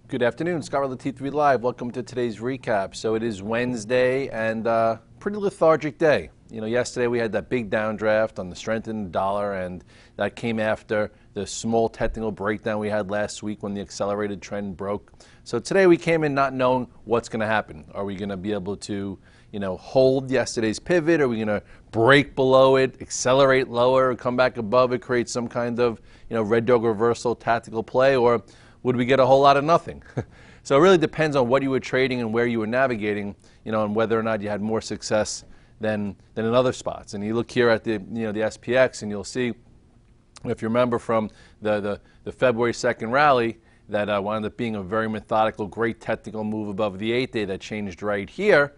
Good afternoon, Scott with T3 Live. Welcome to today's recap. So it is Wednesday and pretty lethargic day. You know, yesterday we had that big downdraft on the strengthened dollar, and that came after the small technical breakdown we had last week when the accelerated trend broke. So today we came in not knowing what's going to happen. Are we going to be able to, hold yesterday's pivot? Are we going to break below it, accelerate lower, come back above it, create some kind of, red dog reversal tactical play, or would we get a whole lot of nothing? So it really depends on what you were trading and where you were navigating, and whether or not you had more success than in other spots. And you look here at the the SPX, and you'll see, if you remember from the February 2nd rally, that wound up being a very methodical, great technical move above the 8-day that changed right here.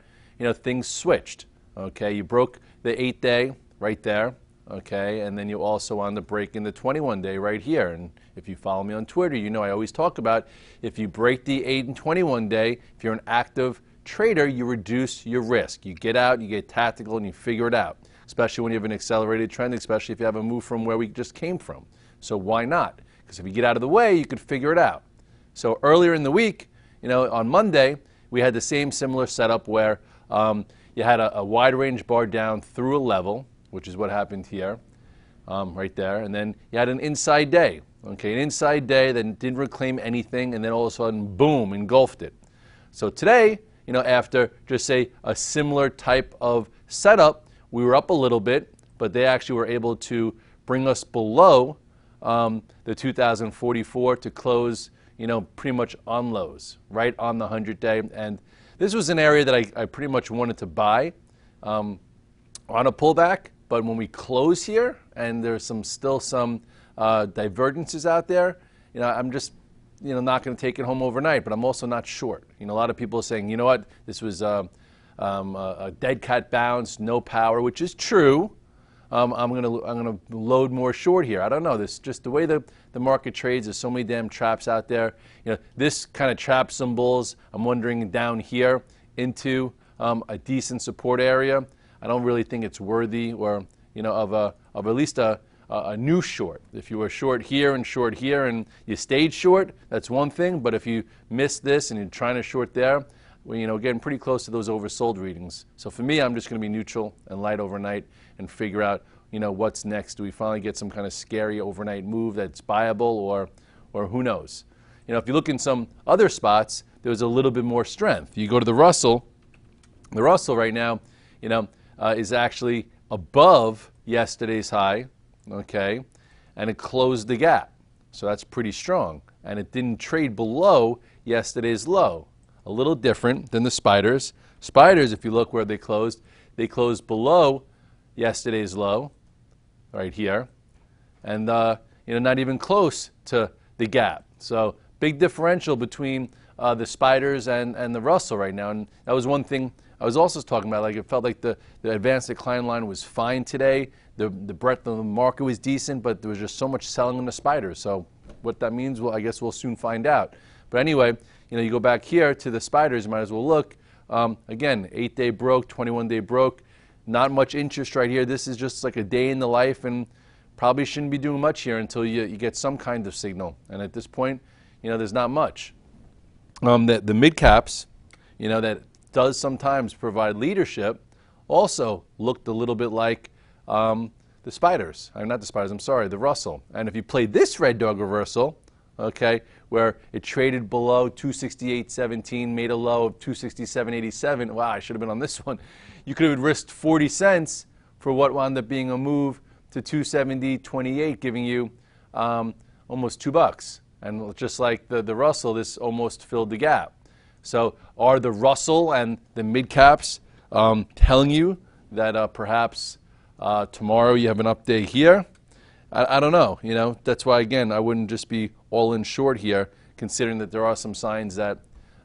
Things switched. Okay, you broke the 8-day right there. Okay, and then you also wound up breaking the 21-day right here. And if you follow me on Twitter, I always talk about if you break the 8 and 21-day, if you're an active trader, you reduce your risk. You get out, you get tactical, and you figure it out, especially when you have an accelerated trend, especially if you have a move from where we just came from. So why not? Because if you get out of the way, you could figure it out. So earlier in the week, on Monday, we had the same similar setup where you had a wide range bar down through a level, which is what happened here, right there. And then you had an inside day, okay, an inside day that didn't reclaim anything, and then all of a sudden, boom, engulfed it. So today, after just say a similar type of setup, we were up a little bit, but they actually were able to bring us below the 2044 to close, pretty much on lows, right on the 100-day. And this was an area that I pretty much wanted to buy on a pullback. But when we close here, and there's still some divergences out there, I'm just not going to take it home overnight. But I'm also not short. A lot of people are saying, you know what, this was a dead cat bounce, no power, which is true. I'm gonna load more short here. I don't know. This just the way the market trades. There's so many damn traps out there. This kind of traps some bulls. I'm wondering down here into a decent support area. I don't really think it's worthy, or of at least a new short. If you were short here and you stayed short, that's one thing. But if you miss this and you're trying to short there, well, getting pretty close to those oversold readings. So for me, I'm just going to be neutral and light overnight and figure out what's next. Do we finally get some kind of scary overnight move that's buyable, or who knows? If you look in some other spots, there's a little bit more strength. You go to the Russell. The Russell right now, is actually above yesterday's high, okay, and it closed the gap. So that's pretty strong. And it didn't trade below yesterday's low. A little different than the spiders. Spiders, if you look where they closed below yesterday's low, right here, and not even close to the gap. So big differential between the spiders and the Russell right now. And that was one thing I was also talking about. Like, it felt like the advanced decline line was fine today. The breadth of the market was decent, but there was just so much selling in the spiders. So what that means, well, I guess we'll soon find out. But anyway, you go back here to the spiders, you might as well look. Again, 8-day broke, 21-day broke. Not much interest right here. This is just like a day in the life, and probably shouldn't be doing much here until you get some kind of signal. And at this point, there's not much. The mid caps, that does sometimes provide leadership, also looked a little bit like the spiders. Not the spiders, I'm sorry, the Russell. And if you play this red dog reversal, okay, where it traded below 268.17, made a low of 267.87. Wow, I should have been on this one. You could have risked 40 cents for what wound up being a move to 270.28, giving you almost $2. And just like the Russell, this almost filled the gap. So are the Russell and the mid caps telling you that perhaps tomorrow you have an update here? I don't know. That's why, again, I wouldn't just be all in short here, considering that there are some signs that,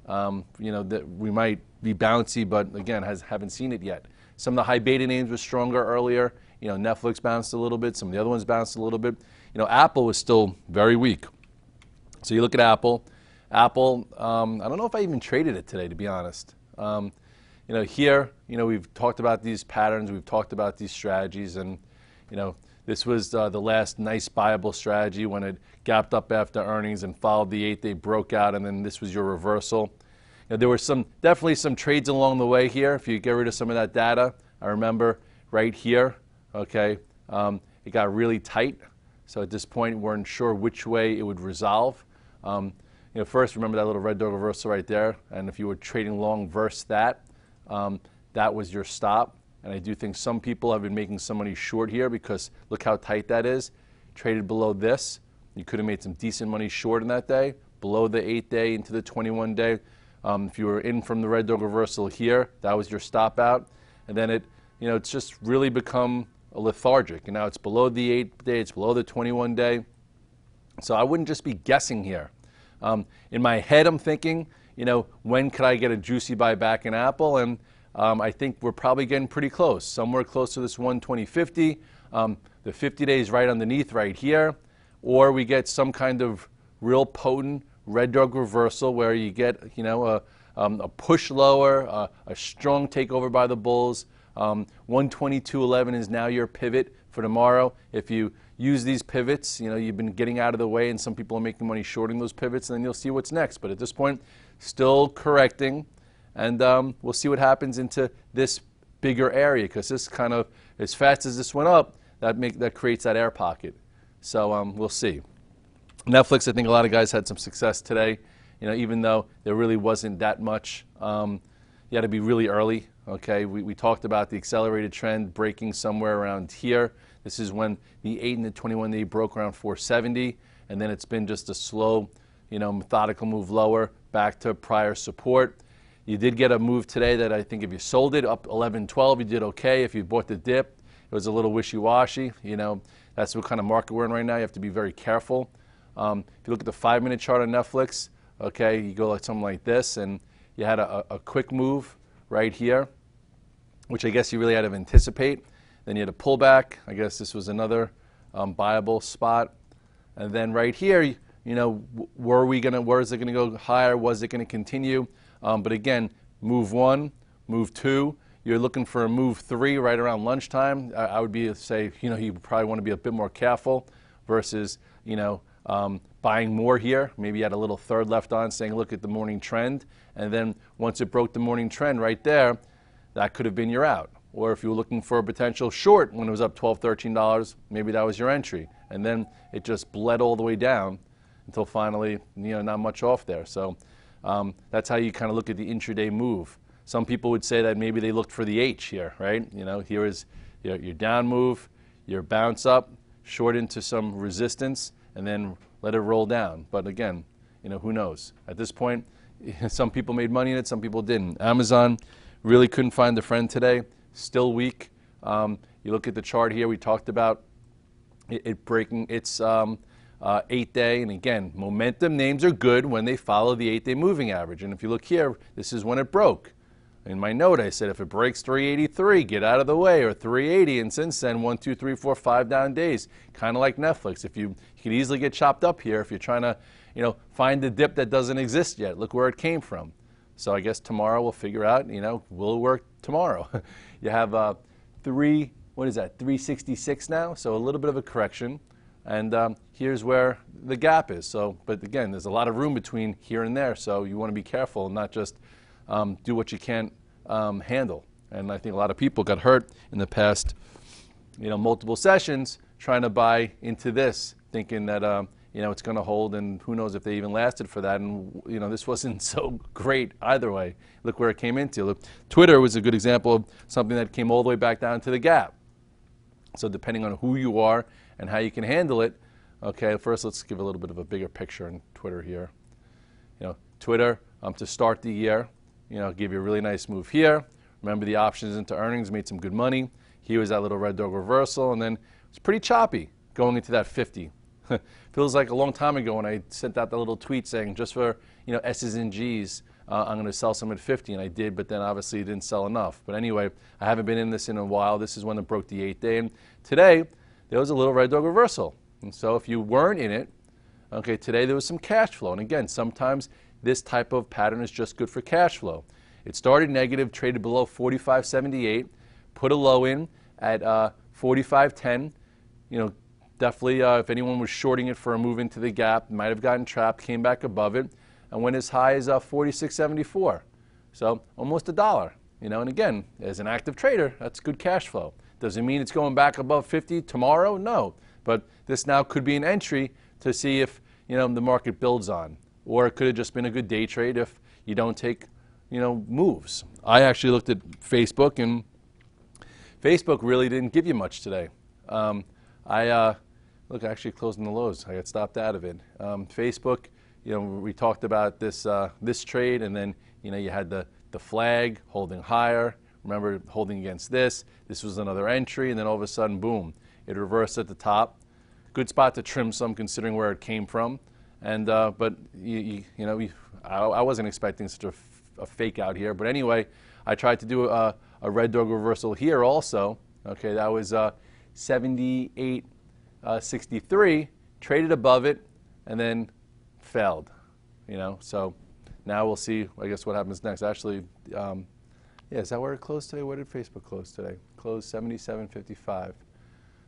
that we might be bouncy, but again, haven't seen it yet. Some of the high beta names were stronger earlier. Netflix bounced a little bit. Some of the other ones bounced a little bit. Apple was still very weak. So you look at Apple. Apple, I don't know if I even traded it today, to be honest. Here, we've talked about these patterns. We've talked about these strategies, and, This was the last nice buyable strategy when it gapped up after earnings and followed the 8-day, broke out, and then this was your reversal. There were definitely some trades along the way here. If you get rid of some of that data, I remember right here, okay, it got really tight. So at this point, we weren't sure which way it would resolve. First, remember that little red dog reversal right there, and if you were trading long versus that, that was your stop. And I do think some people have been making some money short here because look how tight that is. Traded below this, you could have made some decent money short in that day, below the 8-day into the 21-day. If you were in from the red dog reversal here, that was your stop out. And then it's just really become a lethargic. And now it's below the 8-day, it's below the 21-day. So I wouldn't just be guessing here. In my head, I'm thinking, when could I get a juicy buy back in Apple? And I think we're probably getting pretty close, somewhere close to this 120.50. The 50 days right underneath right here, or we get some kind of real potent red dog reversal where you get a push lower, a strong takeover by the bulls. 122.11 is now your pivot for tomorrow. If you use these pivots, you've been getting out of the way and some people are making money shorting those pivots, and then you'll see what's next. But at this point, still correcting. And we'll see what happens into this bigger area, because this kind of, as fast as this went up, that creates that air pocket. So we'll see. Netflix, I think a lot of guys had some success today. Even though there really wasn't that much, you had to be really early. Okay, we talked about the accelerated trend breaking somewhere around here. This is when the 8 and the 21-day broke around 470, and then it's been just a slow, methodical move lower back to prior support. You did get a move today that I think if you sold it up 11-12, you did okay. If you bought the dip, it was a little wishy-washy. That's what kind of market we're in right now. You have to be very careful. If you look at the 5-minute chart on Netflix, okay, you go like something like this, and you had a quick move right here, which I guess you really had to anticipate. Then you had a pullback. I guess this was another buyable spot. And then right here, where is it going to go higher? Was it going to continue? But again, move 1, move 2. You're looking for a move 3 right around lunchtime. I would say, you probably want to be a bit more careful versus, buying more here. Maybe you had a little third left on saying, look at the morning trend. And then once it broke the morning trend right there, that could have been your out. Or if you were looking for a potential short when it was up $12, $13, maybe that was your entry. And then it just bled all the way down until finally, not much off there. So that's how you kind of look at the intraday move. Some people would say that maybe they looked for the H here, right? Here is your down move, your bounce up, short into some resistance, and then let it roll down. But again, who knows? At this point, some people made money in it, some people didn't. Amazon really couldn't find a friend today, still weak. You look at the chart here, we talked about it breaking its 8-day, and again, momentum names are good when they follow the 8-day moving average. And if you look here, this is when it broke. In my note, I said if it breaks 383, get out of the way, or 380, and since then, 1, 2, 3, 4, 5 down days. Kind of like Netflix. If you could easily get chopped up here if you're trying to, find the dip that doesn't exist yet. Look where it came from. So I guess tomorrow we'll figure out, will it work tomorrow? You have 366 now, so a little bit of a correction. And here's where the gap is. So, but again, there's a lot of room between here and there, so you want to be careful and not just do what you can't handle. And I think a lot of people got hurt in the past, multiple sessions trying to buy into this, thinking that it's going to hold, and who knows if they even lasted for that. And this wasn't so great either way. Look where it came into. Look, Twitter was a good example of something that came all the way back down to the gap. So depending on who you are and how you can handle it, okay, first let's give a little bit of a bigger picture on Twitter here. Twitter, to start the year, give you a really nice move here. Remember the options into earnings, made some good money. Here was that little red dog reversal, and then it's pretty choppy going into that 50. Feels like a long time ago when I sent out that little tweet saying just for S's and G's, I'm going to sell some at 50, and I did, but then obviously it didn't sell enough. But anyway, I haven't been in this in a while. This is when it broke the 8-day, and today there was a little red dog reversal. And so if you weren't in it, okay, today there was some cash flow. And again, sometimes this type of pattern is just good for cash flow. It started negative, traded below 45.78, put a low in at 45.10. definitely if anyone was shorting it for a move into the gap, might have gotten trapped, came back above it, and went as high as 46.74. So almost $1. And again, as an active trader, that's good cash flow. Does it mean it's going back above 50 tomorrow? No. But this now could be an entry to see if the market builds on. Or it could have just been a good day trade if you don't take moves. I actually looked at Facebook, and Facebook really didn't give you much today. I actually closed in the lows. I got stopped out of it. Facebook, we talked about this this trade, and then you had the flag holding higher. Remember, holding against this. This was another entry, and then all of a sudden, boom, it reversed at the top. Good spot to trim some, considering where it came from. And but I wasn't expecting such a fake out here. But anyway, I tried to do a red dog reversal here also. Okay, that was 78.63. Traded above it, and then failed. So now we'll see, I guess, what happens next. Actually, yeah, is that where it closed today? Where did Facebook close today? Closed 77.55.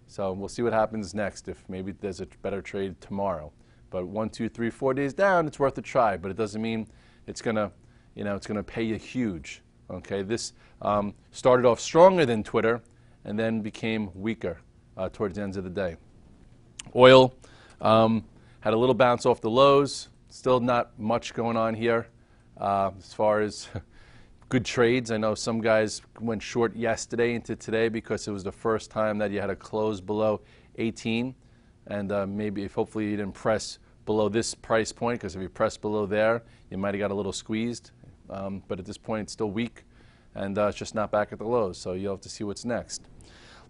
So we'll see what happens next, if maybe there's a better trade tomorrow. But 1, 2, 3, 4 days down, it's worth a try. But it doesn't mean it's gonna, it's gonna pay you huge. Okay, this started off stronger than Twitter, and then became weaker towards the end of the day. Oil had a little bounce off the lows. Still not much going on here as far as good trades. I know some guys went short yesterday into today because it was the first time that you had a close below 18. And maybe hopefully you didn't press below this price point, because if you press below there, you might have got a little squeezed. But at this point, it's still weak, and it's just not back at the lows. So you'll have to see what's next.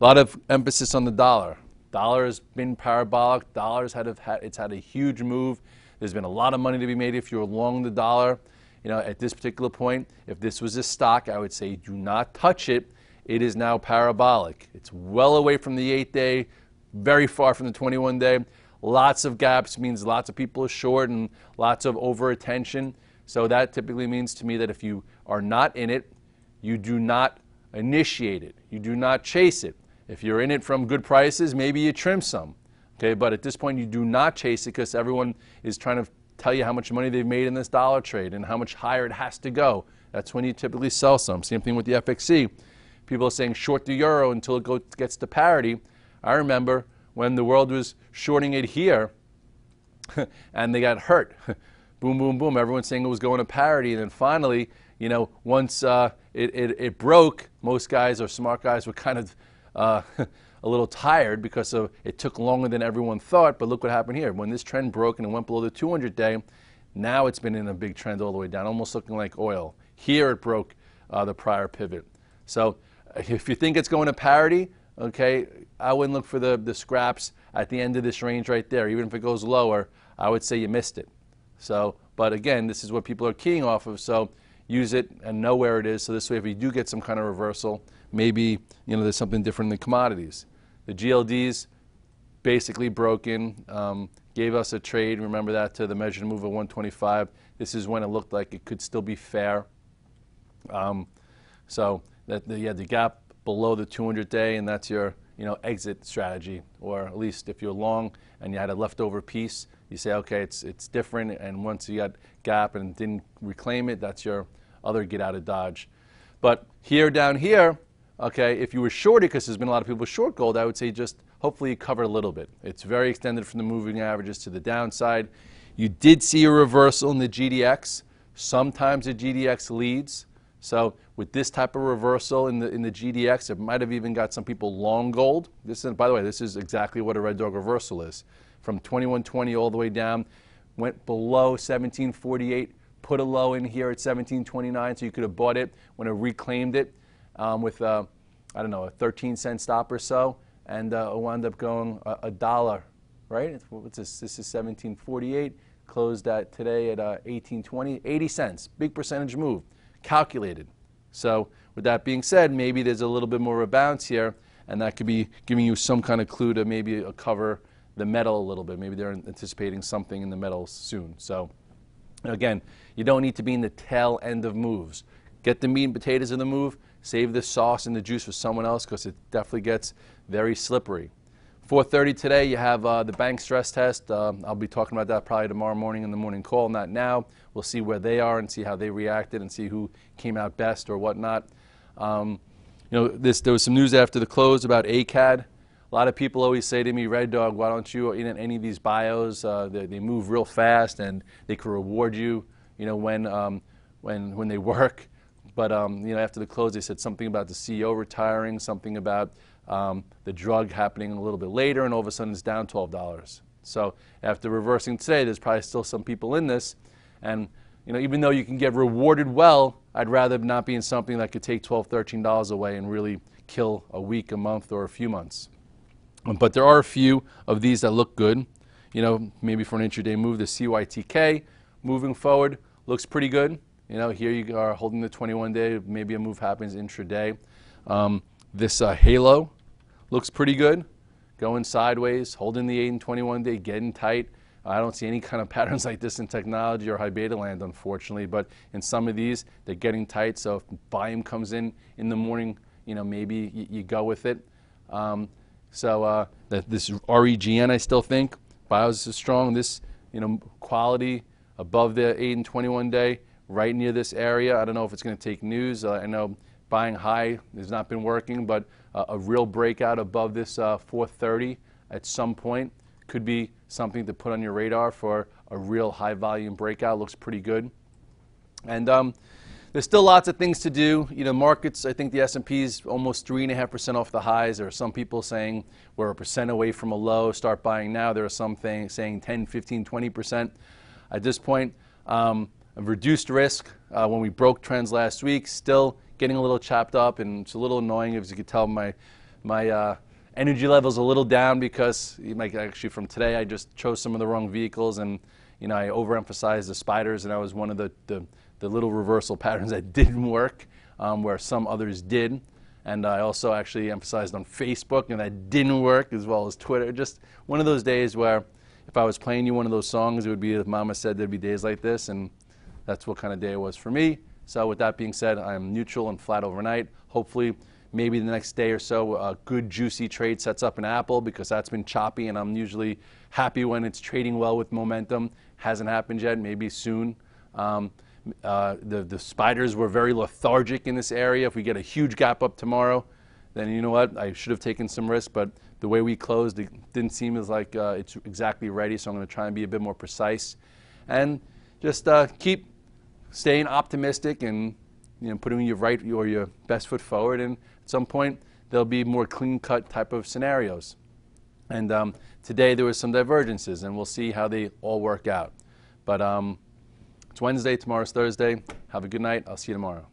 A lot of emphasis on the dollar. Dollar has been parabolic. Dollar's had a huge move. There's been a lot of money to be made if you're long the dollar. At this particular point, if this was a stock, I would say do not touch it. It is now parabolic. It's well away from the 8-day, very far from the 21-day. Lots of gaps means lots of people are short and lots of over-attention. So that typically means to me that if you are not in it, you do not initiate it. You do not chase it. If you're in it from good prices, maybe you trim some. Okay, but at this point, you do not chase it, because everyone is trying to tell you how much money they've made in this dollar trade and how much higher it has to go. That's when you typically sell some. Same thing with the FXC. People are saying short the euro until it gets to parity. I remember when the world was shorting it here and they got hurt. Boom, boom, boom. Everyone's saying it was going to parity. And then finally, once it broke, most guys or smart guys were kind of a little tired because it took longer than everyone thought. But look what happened here. When this trend broke and it went below the 200-day, now it's been in a big trend all the way down, almost looking like oil. Here it broke the prior pivot. So if you think it's going to parity, okay, I wouldn't look for the scraps at the end of this range right there. Even if it goes lower, I would say you missed it. So, but again, this is what people are keying off of, so use it and know where it is. So this way, if you do get some kind of reversal, maybe there's something different in the commodities. The GLDs basically broken, gave us a trade. Remember that, to the measured move of 125. This is when it looked like it could still be fair. So that you had the gap below the 200-day, and that's your exit strategy. Or at least if you're long and you had a leftover piece, you say, okay, it's different. And once you got gap and didn't reclaim it, that's your other get out of Dodge. But here, down here, okay, if you were shorted, because there's been a lot of people short gold, I would say just hopefully you cover a little bit. It's very extended from the moving averages to the downside. You did see a reversal in the GDX. Sometimes the GDX leads. So with this type of reversal in the GDX, it might have even got some people long gold. This is, by the way, this is exactly what a red dog reversal is. From 2120 all the way down, went below 1748, put a low in here at 1729, so you could have bought it when it reclaimed it with, I don't know, a 13-cent stop or so, and it wound up going $1, right? What's this? This is 1748, closed at today at 1820, 80 cents, big percentage move, calculated. So with that being said, maybe there's a little bit more of a bounce here, and that could be giving you some kind of clue to maybe cover the metal a little bit. Maybe they're anticipating something in the metal soon. So again, you don't need to be in the tail end of moves. Get the meat and potatoes of the move, save the sauce and the juice for someone else, because it definitely gets very slippery. 4:30 today, you have the bank stress test. I'll be talking about that probably tomorrow morning in the morning call, not now. We'll see where they are and see how they reacted and see who came out best or whatnot. There was some news after the close about ACAD. A lot of people always say to me, Red Dog, why don't you in any of these bios? They move real fast and they could reward you, when they work. But after the close, they said something about the CEO retiring, something about the drug happening a little bit later, and all of a sudden it's down $12. So after reversing today, there's probably still some people in this, and even though you can get rewarded well, I'd rather not be in something that could take $12, $13 away and really kill a week, a month, or a few months. But there are a few of these that look good. Maybe for an intraday move, the CYTK moving forward looks pretty good. Here you are holding the 21-day. Maybe a move happens intraday. This Halo looks pretty good, going sideways, holding the 8 and 21-day, getting tight. I don't see any kind of patterns like this in technology or high beta land, unfortunately. But in some of these, they're getting tight. So if volume comes in the morning, maybe you go with it. This REGN, I still think, BIOS is strong. This, quality above the 8 and 21-day, right near this area. I don't know if it's going to take news. I know buying high has not been working, but a real breakout above this 430 at some point could be something to put on your radar for a real high volume breakout. Looks pretty good. And there's still lots of things to do. Markets, I think the S&P is almost 3.5% off the highs. There are some people saying we're 1% away from a low, start buying now. There are some saying 10, 15, 20%. At this point, a reduced risk. When we broke trends last week, still getting a little chopped up, and it's a little annoying. As you can tell, my energy level's a little down because actually from today I just chose some of the wrong vehicles, and I overemphasized the spiders, and that was one of the little reversal patterns that didn't work, where some others did. And I also actually emphasized on Facebook, and that didn't work, as well as Twitter. Just one of those days where if I was playing you one of those songs, it would be, as Mama said, there'd be days like this, and that's what kind of day it was for me. So with that being said, I'm neutral and flat overnight. Hopefully, maybe the next day or so, a good juicy trade sets up in Apple, because that's been choppy, and I'm usually happy when it's trading well with momentum. Hasn't happened yet, maybe soon. The spiders were very lethargic in this area. If we get a huge gap up tomorrow, then you know what? I should have taken some risk, but the way we closed, it didn't seem as like it's exactly ready, so I'm going to try and be a bit more precise. And just keep staying optimistic and putting your best foot forward, and at some point there'll be more clean-cut type of scenarios. And today there was some divergences, and we'll see how they all work out. But it's Wednesday, tomorrow's Thursday. Have a good night. I'll see you tomorrow.